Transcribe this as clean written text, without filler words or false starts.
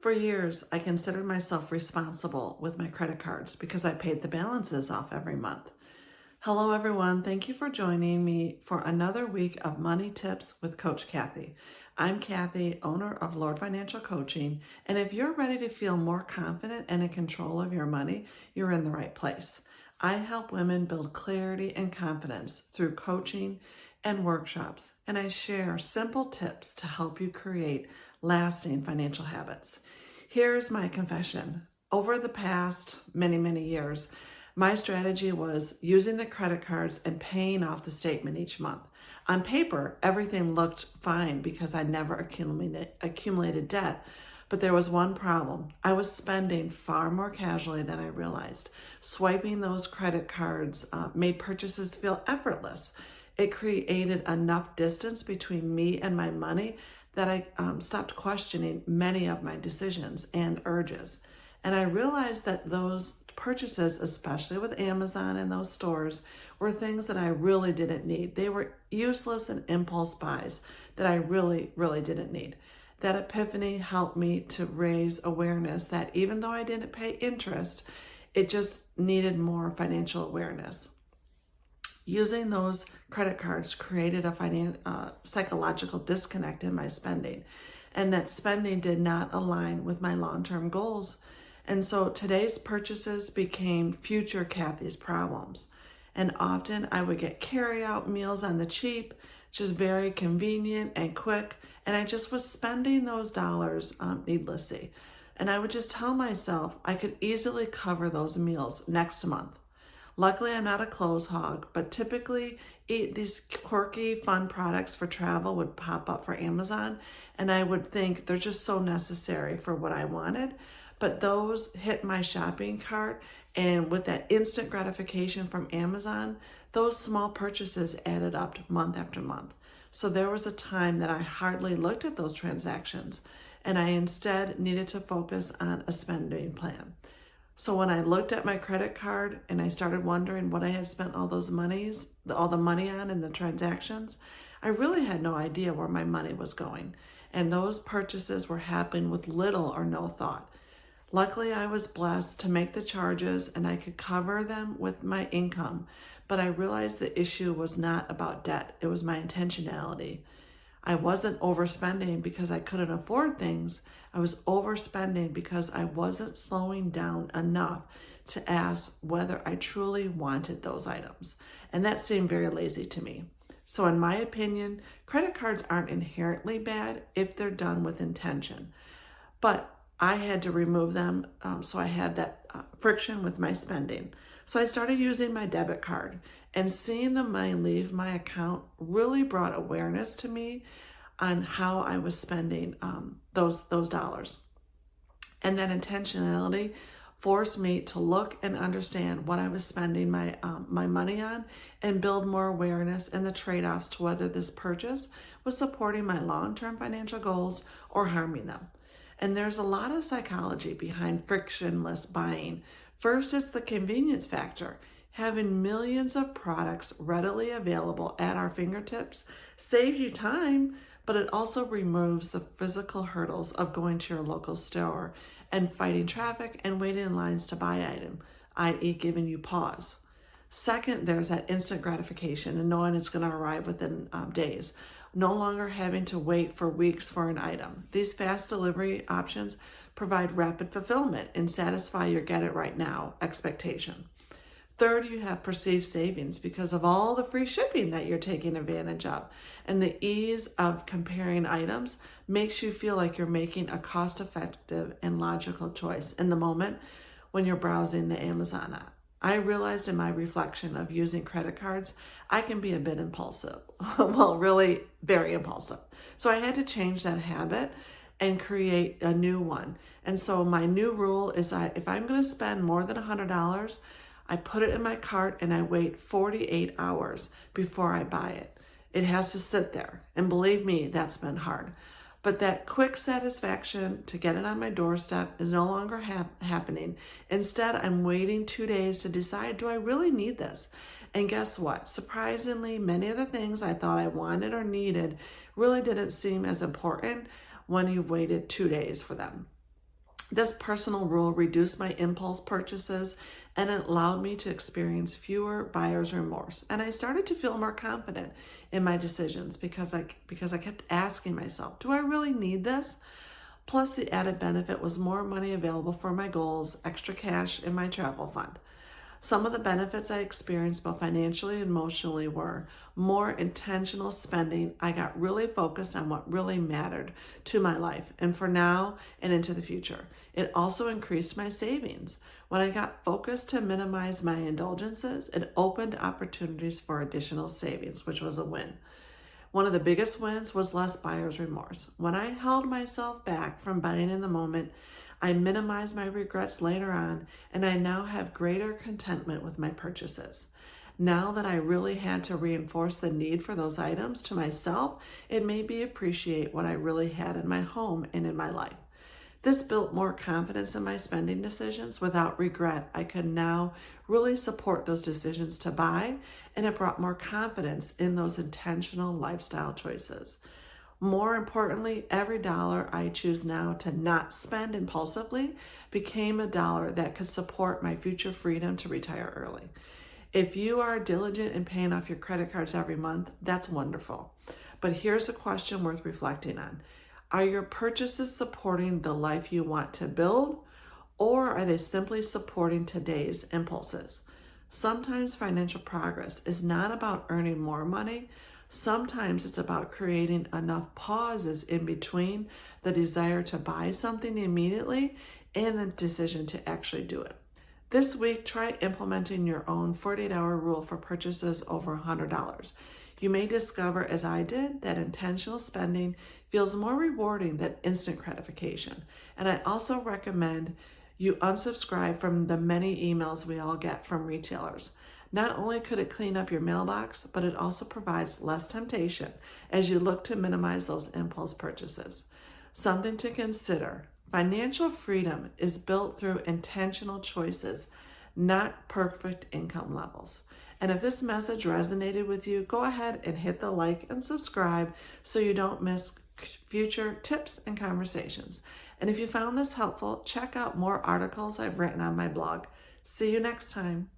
For years, I considered myself responsible with my credit cards because I paid the balances off every month. Hello, everyone. Thank you for joining me for another week of Money Tips with Coach Kathy. I'm Kathy, owner of Lord Financial Coaching, and if you're ready to feel more confident and in control of your money, you're in the right place. I help women build clarity and confidence through coaching and workshops, and I share simple tips to help you create lasting financial habits. Here's my confession. Over the past many years, my strategy was using the credit cards and paying off the statement each month. On paper, everything looked fine because I never accumulated debt. But there was one problem. I was spending far more casually than I realized. Swiping those credit cards made purchases feel effortless. It created enough distance between me and my money that I stopped questioning many of my decisions and urges. And I realized that those purchases, especially with Amazon and those stores, were things that I really didn't need. They were useless and impulse buys that I really didn't need. That epiphany helped me to raise awareness that even though I didn't pay interest, it just needed more financial awareness. Using those credit cards created a psychological disconnect in my spending, and that spending did not align with my long-term goals. And so today's purchases became future Kathy's problems. And often I would get carry-out meals on the cheap, just very convenient and quick, and I just was spending those dollars needlessly. And I would just tell myself I could easily cover those meals next month. Luckily, I'm not a clothes hog, but typically these quirky, fun products for travel would pop up for Amazon, and I would think they're just so necessary for what I wanted. But those hit my shopping cart, and with that instant gratification from Amazon, those small purchases added up month after month. So there was a time that I hardly looked at those transactions, and I instead needed to focus on a spending plan. So when I looked at my credit card and I started wondering what I had spent all the money on in the transactions, I really had no idea where my money was going. And those purchases were happening with little or no thought. Luckily, I was blessed to make the charges and I could cover them with my income. But I realized the issue was not about debt. It was my intentionality. I wasn't overspending because I couldn't afford things. I was overspending because I wasn't slowing down enough to ask whether I truly wanted those items. And that seemed very lazy to me. So in my opinion, credit cards aren't inherently bad if they're done with intention. But I had to remove them, so I had that friction with my spending. So I started using my debit card, and seeing the money leave my account really brought awareness to me on how I was spending those dollars. And that intentionality forced me to look and understand what I was spending my money on and build more awareness and the trade-offs to whether this purchase was supporting my long-term financial goals or harming them. And there's a lot of psychology behind frictionless buying. First is the convenience factor. Having millions of products readily available at our fingertips saves you time, but it also removes the physical hurdles of going to your local store and fighting traffic and waiting in lines to buy an item, i.e. giving you pause. Second, there's that instant gratification and knowing it's going to arrive within days. No longer having to wait for weeks for an item. These fast delivery options provide rapid fulfillment and satisfy your get it right now expectation. Third, you have perceived savings because of all the free shipping that you're taking advantage of. And the ease of comparing items makes you feel like you're making a cost-effective and logical choice in the moment when you're browsing the Amazon app. I realized in my reflection of using credit cards, I can be a bit impulsive. Well, really very impulsive. So I had to change that habit and create a new one. And so my new rule is that if I'm going to spend more than $100, I put it in my cart and I wait 48 hours before I buy it. It has to sit there. And believe me, that's been hard. But that quick satisfaction to get it on my doorstep is no longer happening. Instead, I'm waiting 2 days to decide, do I really need this? And guess what? Surprisingly, many of the things I thought I wanted or needed really didn't seem as important when you've waited 2 days for them. This personal rule reduced my impulse purchases and it allowed me to experience fewer buyer's remorse. And I started to feel more confident in my decisions because I kept asking myself, do I really need this? Plus, the added benefit was more money available for my goals, extra cash in my travel fund. Some of the benefits I experienced both financially and emotionally were more intentional spending. I got really focused on what really mattered to my life and for now and into the future. It also increased my savings. When I got focused to minimize my indulgences, it opened opportunities for additional savings, which was a win. One of the biggest wins was less buyer's remorse. When I held myself back from buying in the moment, I minimized my regrets later on, and I now have greater contentment with my purchases. Now that I really had to reinforce the need for those items to myself, it made me appreciate what I really had in my home and in my life. This built more confidence in my spending decisions without regret. I could now really support those decisions to buy, and it brought more confidence in those intentional lifestyle choices. More importantly, every dollar I choose now to not spend impulsively became a dollar that could support my future freedom to retire early. If you are diligent in paying off your credit cards every month, that's wonderful. But here's a question worth reflecting on. Are your purchases supporting the life you want to build, or are they simply supporting today's impulses? Sometimes financial progress is not about earning more money. Sometimes it's about creating enough pauses in between the desire to buy something immediately and the decision to actually do it. This week, try implementing your own 48-hour rule for purchases over $100. You may discover, as I did, that intentional spending feels more rewarding than instant gratification. And I also recommend you unsubscribe from the many emails we all get from retailers. Not only could it clean up your mailbox, but it also provides less temptation as you look to minimize those impulse purchases. Something to consider. Financial freedom is built through intentional choices, not perfect income levels. And if this message resonated with you, go ahead and hit the like and subscribe so you don't miss future tips and conversations. And if you found this helpful, check out more articles I've written on my blog. See you next time.